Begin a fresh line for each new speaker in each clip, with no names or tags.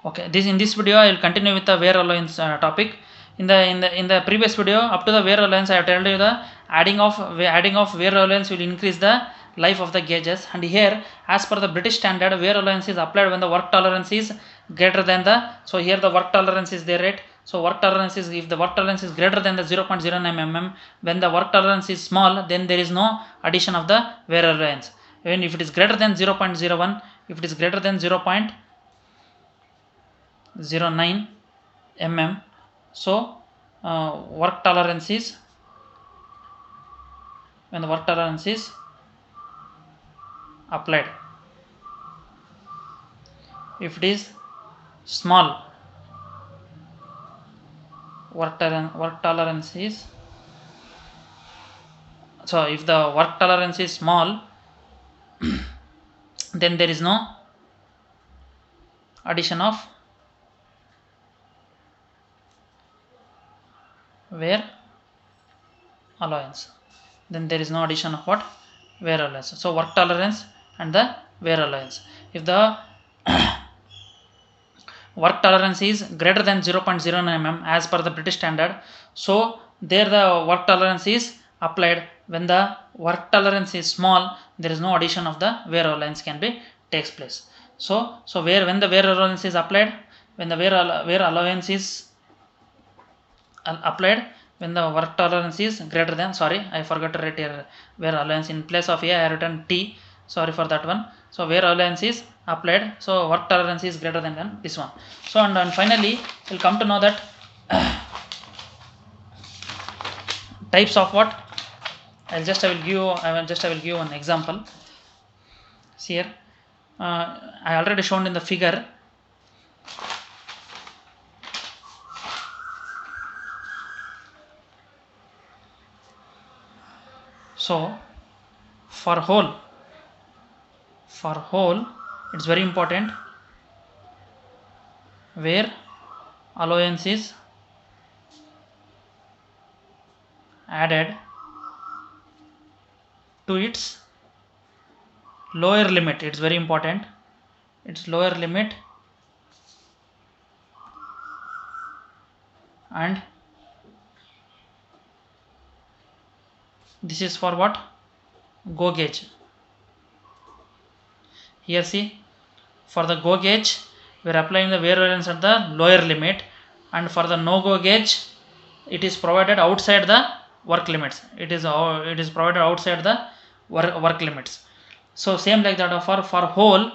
Okay, in this video I will continue with the wear allowance topic. In the previous video, up to the wear allowance, I have told you the adding of wear allowance will increase the life of the gauges. And here, as per the British standard, wear allowance is applied when the work tolerance is greater than the. So here the work tolerance is there, right? So work tolerance is, if the work tolerance is greater than the 0.09 mm, when the work tolerance is small, then there is no addition of the wear allowance. When if it is greater than 0.01, if it is greater than 0.09 mm, so work tolerance is, when the work tolerance is applied. If it is small, work tolerance is, so if the work tolerance is small, then there is no addition of wear allowance. Then there is no addition of what? Wear allowance. So work tolerance and the wear allowance. If the work tolerance is greater than 0.09 mm as per the British standard, so there the work tolerance is applied. When the work tolerance is small, there is no addition of the wear allowance can be takes place. So when the wear allowance is applied, when the wear allowance is applied, when the work tolerance is greater than, sorry, I forgot to write here wear allowance. In place of A I have written T, sorry for that one. So wear allowance is applied, so work tolerance is greater than this one. So and finally we'll come to know that types of what, I will give one example. See here, I already shown in the figure. So for hole it's very important where allowance is added to its lower limit. It's very important, its lower limit, and this is for what? Go gauge. Here see, for the go gauge we are applying the wear allowance at the lower limit, and for the no go gauge it is provided outside the work limits. It is provided outside the work limits. So same like that for hole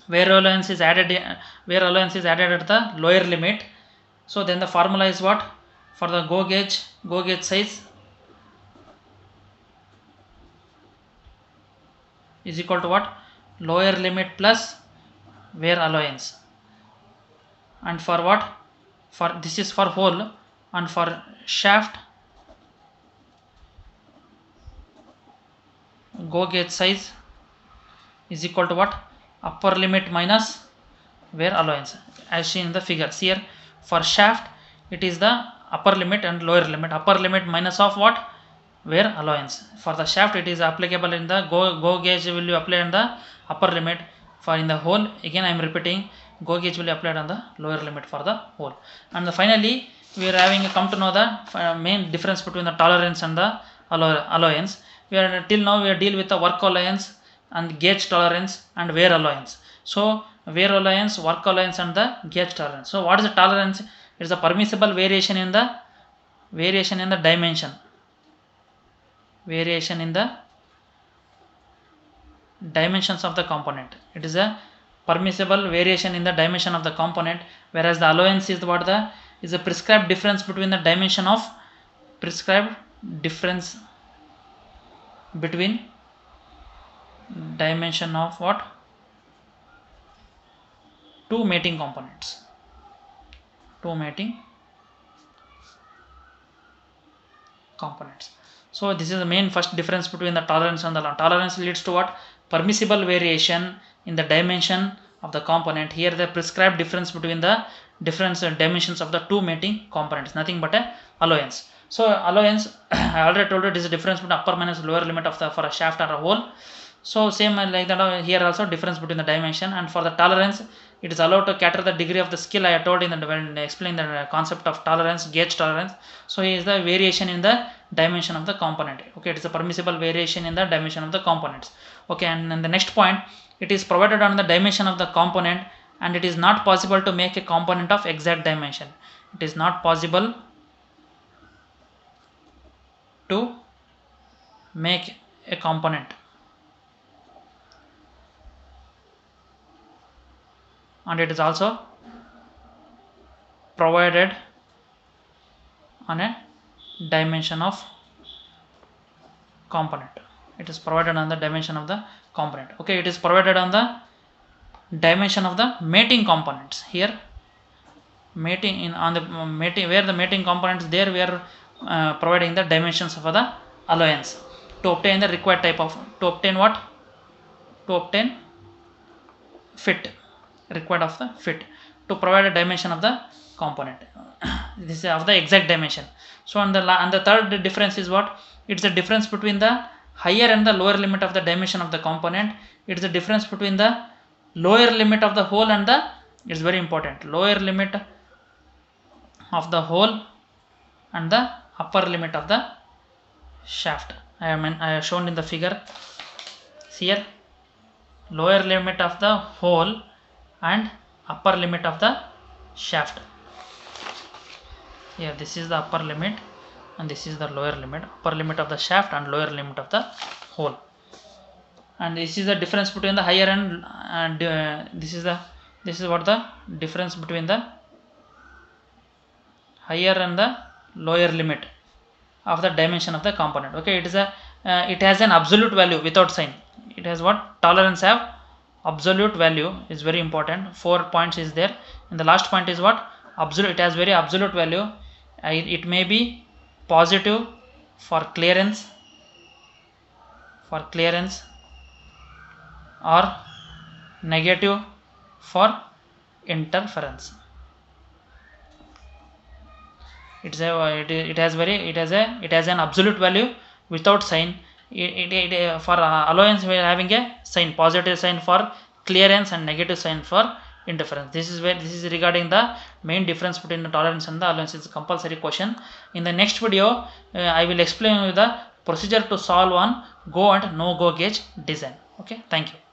wear allowance is added at the lower limit. So then the formula is what? For the go gauge size is equal to what? Lower limit plus wear allowance. And for what? For this is for hole, and for shaft go gauge size is equal to what? Upper limit minus wear allowance, as seen in the figure. Here for shaft it is the upper limit and lower limit. Upper limit minus of what? Wear allowance. For the shaft it is applicable in the go gauge will be applied on the upper limit. For in the hole, again I am repeating, go gauge will be applied on the lower limit for the hole. And finally we are having come to know the main difference between the tolerance and the allowance. We are till now we are deal with the work allowance and gauge tolerance and wear allowance. So wear allowance, work allowance, and the gauge tolerance. So what is the tolerance? It is a permissible variation in the dimension. Variation in the dimensions of the component. It is a permissible variation in the dimension of the component, whereas the allowance is what? Is a prescribed difference between the dimension of what? Two mating components. So this is the main first difference between the tolerance and the tolerance leads to what? Permissible variation in the dimension of the component. Here the prescribed difference between the different dimensions of the two mating components, nothing but a allowance. So allowance, I already told you, it is a difference between upper minus lower limit of the for a shaft or a hole. So same like that here also difference between the dimension. And for the tolerance, it is allowed to cater the degree of the skill. I had told in the when explain the concept of tolerance, gauge tolerance. So here is the variation in the dimension of the component. Okay, it is a permissible variation in the dimension of the components. Okay, and then the next point, it is provided on the dimension of the component, and it is not possible to make a component of exact dimension. It is not possible to make a component, and it is also provided on a dimension of component. It is provided on the dimension of the component. Okay, it is provided on the dimension of the mating components. Here mating in on the mating, where the mating components, there we are providing the dimensions of the allowance to obtain the required type of, to obtain what, to obtain fit, required of the fit, to provide a dimension of the component. This is of the exact dimension. So and the third difference is what, it's the difference between the higher and the lower limit of the dimension of the component. It's the difference between the lower limit of the hole and the, it's very important, lower limit of the hole and the upper limit of the shaft. I have shown in the figure here, lower limit of the hole and upper limit of the shaft. Here this is the upper limit and this is the lower limit, upper limit of the shaft and lower limit of the hole. And this is the difference between the higher and this is what the difference between the higher and the lower limit of the dimension of the component. Okay, it is a it has an absolute value without sign. It has what, tolerance have absolute value, is very important. 4 points is there, and the last point is what, absolute. It has very absolute value. It may be positive for clearance, or negative for interference. It has an absolute value without sign. For allowance we are having a sign, positive sign for clearance and negative sign for interference. This is regarding the main difference between the tolerance and the allowance. It's a compulsory question. In the next video I will explain you the procedure to solve on go and no go gauge design. Okay, thank you.